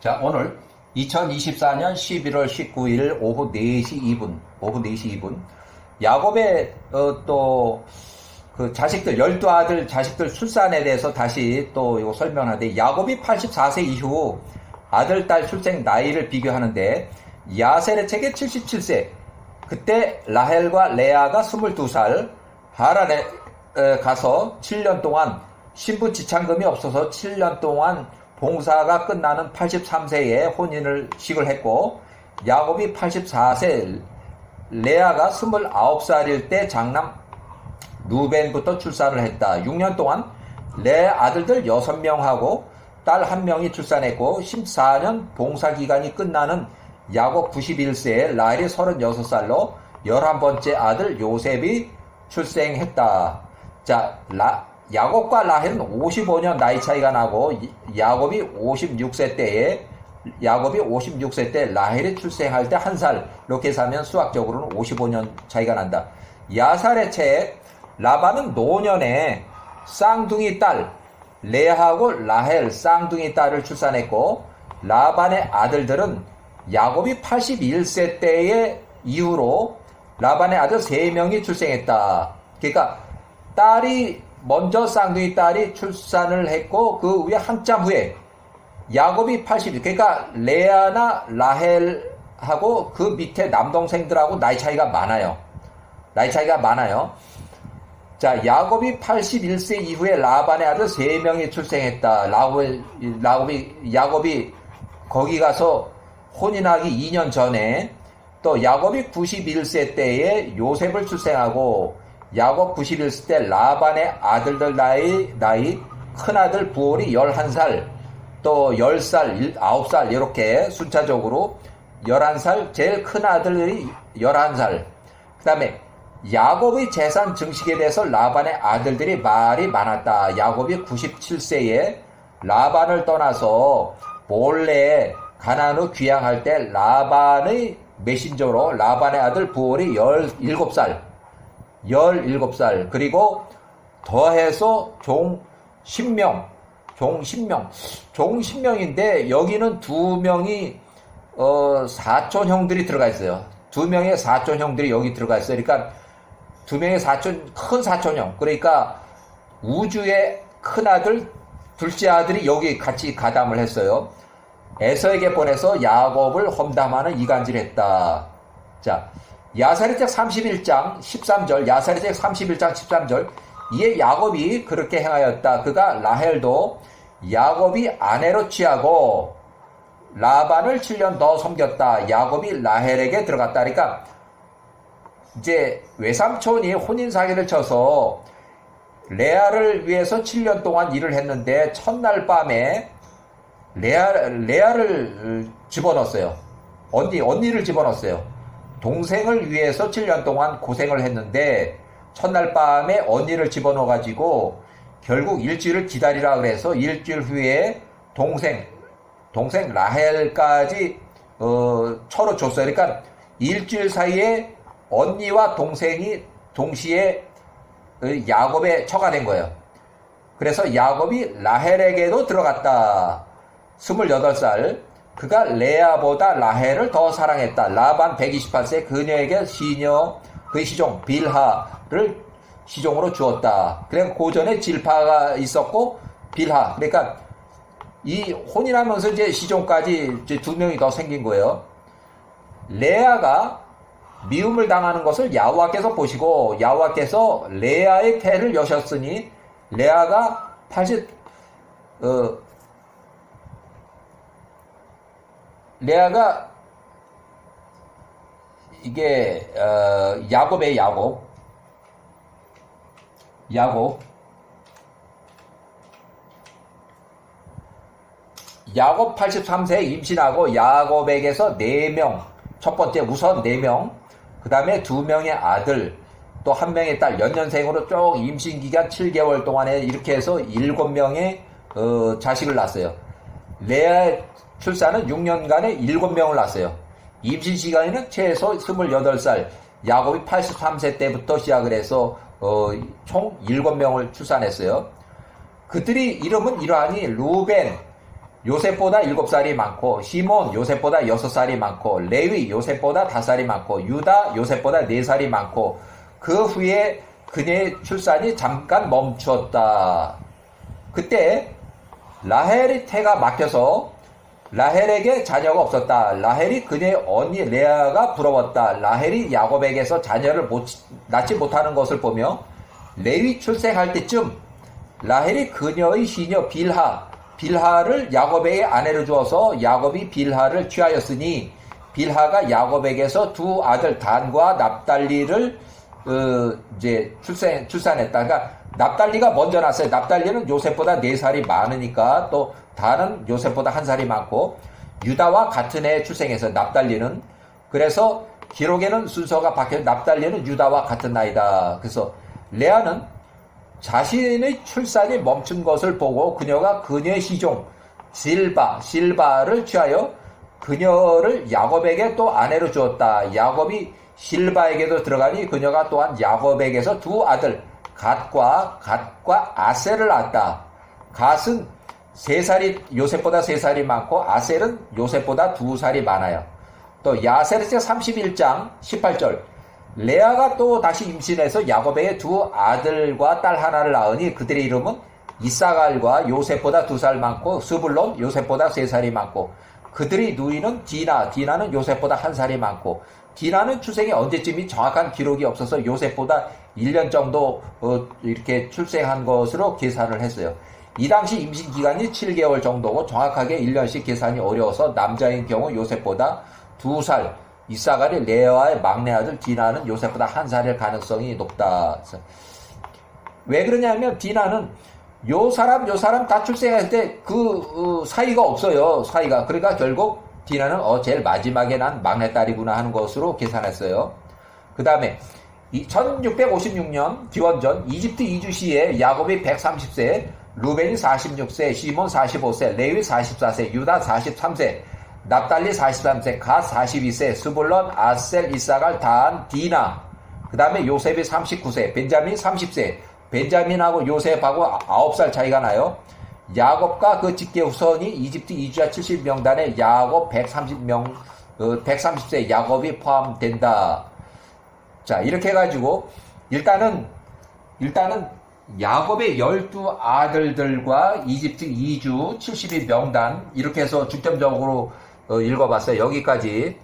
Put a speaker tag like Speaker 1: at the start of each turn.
Speaker 1: 자, 오늘 2024년 11월 19일 오후 4시 2분, 야곱의, 그 자식들, 12아들 자식들 출산에 대해서 다시 또 이거 설명하는데, 야곱이 84세 이후 아들, 딸 출생 나이를 비교하는데, 야셀의 책에 77세, 그때 라헬과 레아가 22살, 하란에 가서 7년 동안 신부 지참금이 없어서 7년 동안 봉사가 끝나는 83세에 혼인식을 했고, 야곱이 84세, 레아가 29살일 때 장남 루벤부터 출산을 했다. 6년 동안 레아 아들들 6명하고 딸 1명이 출산했고, 14년 봉사기간이 끝나는 야곱 91세에 라헬이 36살로 11번째 아들 요셉이 출생했다. 자, 야곱과 라헬은 55년 나이 차이가 나고, 야곱이 56세 때 라헬이 출생할 때 1살, 이렇게 해서 수학적으로는 55년 차이가 난다. 야살의 책, 라반은 노년에 쌍둥이 딸 레아하고 라헬 쌍둥이 딸을 출산했고, 라반의 아들들은 야곱이 81세 때의 이후로 라반의 아들 3명이 출생했다. 그러니까 먼저 쌍둥이 딸이 출산을 했고, 그 후에 한참 후에 야곱이 80, 그러니까 레아나 라헬하고 그 밑에 남동생들하고 나이 차이가 많아요. 자, 야곱이 81세 이후에 라반의 아들 3명이 출생했다. 야곱이 거기 가서 혼인하기 2년 전에, 또 야곱이 91세 때에 요셉을 출생하고, 야곱 91세 때 라반의 아들들 나이 큰아들 부올이 11살, 또 10살, 9살 이렇게 순차적으로 11살, 제일 큰아들이 11살. 그 다음에 야곱의 재산 증식에 대해서 라반의 아들들이 말이 많았다. 야곱이 97세에 라반을 떠나서 몰래 가나안으로 귀향할 때 라반의 메신저로 라반의 아들 부올이 17살, 그리고 더해서 종 10명인데, 여기는 2명이 사촌 형들이 들어가 있어요. 2명의 사촌 형들이 여기 들어가 있어요. 그러니까 2명의 큰 사촌형, 그러니까 우주의 큰아들, 둘째 아들이 여기 같이 가담을 했어요. 에서에게 보내서 야곱을 험담하는 이간질을 했다. 자, 야살의 책 31장 13절, 이에 야곱이 그렇게 행하였다. 그가 라헬도 야곱이 아내로 취하고 라반을 7년 더 섬겼다. 야곱이 라헬에게 들어갔다. 그러니까 이제 외삼촌이 혼인 사기를 쳐서 레아를 위해서 7년 동안 일을 했는데, 첫날 밤에 레아를 집어넣었어요. 언니를 집어넣었어요. 동생을 위해서 7년 동안 고생을 했는데, 첫날 밤에 언니를 집어넣어가지고 결국 일주일을 기다리라 그래서 일주일 후에 동생 라헬까지 쳐로 줬어요. 그러니까 일주일 사이에 언니와 동생이 동시에 야곱의 처가 된 거예요. 그래서 야곱이 라헬에게도 들어갔다. 28살. 그가 레아보다 라헬을 더 사랑했다. 라반 128세 그녀에게 그의 시종 빌하를 시종으로 주었다. 그래서 고전에 질파가 있었고 빌하. 그러니까 이 혼인하면서 이제 시종까지 이제 2명이 더 생긴 거예요. 레아가 미움을 당하는 것을 야호와께서 보시고, 야호와께서 레아의 태를 여셨으니, 레아가 레아가 이게 야곱 야곱 83세에 임신하고 야곱에게서 4명, 첫 번째 우선 4명, 그 다음에 2명의 아들, 또 1명의 딸, 연년생으로 쭉 임신기간 7개월 동안에 이렇게 해서 7명의 자식을 낳았어요. 레아의 출산은 6년간에 7명을 낳았어요. 임신 시간에는 최소 28살, 야곱이 83세 때부터 시작을 해서 총 7명을 출산했어요. 그들이 이름은 이러하니 루벤, 요셉보다 7살이 많고, 시몬 요셉보다 6살이 많고, 레위 요셉보다 5살이 많고, 유다 요셉보다 4살이 많고, 그 후에 그녀의 출산이 잠깐 멈추었다. 그때 라헬의 태가 막혀서 라헬에게 자녀가 없었다. 라헬이 그녀의 언니 레아가 부러웠다. 라헬이 야곱에게서 자녀를 낳지 못하는 것을 보며 레위 출생할 때쯤 라헬이 그녀의 시녀 빌하를 야곱에게 아내로 주어서 야곱이 빌하를 취하였으니 빌하가 야곱에게서 두 아들 단과 납달리를 이제 출산했다. 그러니까 납달리가 먼저 났어요. 납달리는 요셉보다 4살이 많으니까, 또 단은 요셉보다 1살이 많고, 유다와 같은 해에 출생해서 납달리는, 그래서 기록에는 순서가 바뀌어 납달리는 유다와 같은 나이다. 그래서 레아는 자신의 출산이 멈춘 것을 보고 그녀가 그녀의 시종 실바를 취하여 그녀를 야곱에게 또 아내로 주었다. 야곱이 실바에게도 들어가니 그녀가 또한 야곱에게서 두 아들 갓과 아셀을 낳았다. 갓은 요셉보다 3살이 많고 아셀은 요셉보다 2살이 많아요. 또 야세르체 31장 18절 레아가 또 다시 임신해서 야곱에게 두 아들과 딸 하나를 낳으니 그들의 이름은 이사갈과 요셉보다 2살 많고 스불론 요셉보다 3살이 많고 그들의 누이는 디나는 요셉보다 1살이 많고 디나는 출생이 언제쯤이 정확한 기록이 없어서 요셉보다 1년 정도 이렇게 출생한 것으로 계산을 했어요. 이 당시 임신 기간이 7개월 정도고 정확하게 1년씩 계산이 어려워서 남자인 경우 요셉보다 2살, 이사갈이 레아의 막내 아들 디나는 요셉보다 1살일 가능성이 높다. 왜 그러냐면 디나는 요 사람 다 출생할 때 그 사이가 없어요. 사이가. 그러니까 결국 디나는 제일 마지막에 난 막내딸이구나 하는 것으로 계산했어요. 그 다음에 1656년 기원전 이집트 이주 시에 야곱이 130세, 루벤이 46세, 시몬 45세, 레위 44세, 유다 43세, 납달리 43세, 갓 42세, 스불론, 아셀, 이사갈, 단, 디나. 그 다음에 요셉이 39세, 벤자민 30세. 벤자민하고 요셉하고 9살 차이가 나요. 야곱과 그 직계 후손이 이집트 이주자 70명단에 야곱 130세 야곱이 포함된다. 자, 이렇게 해가지고 일단은 야곱의 12아들들과 이집트 이주 70인 명단 이렇게 해서 중점적으로 읽어봤어요. 여기까지.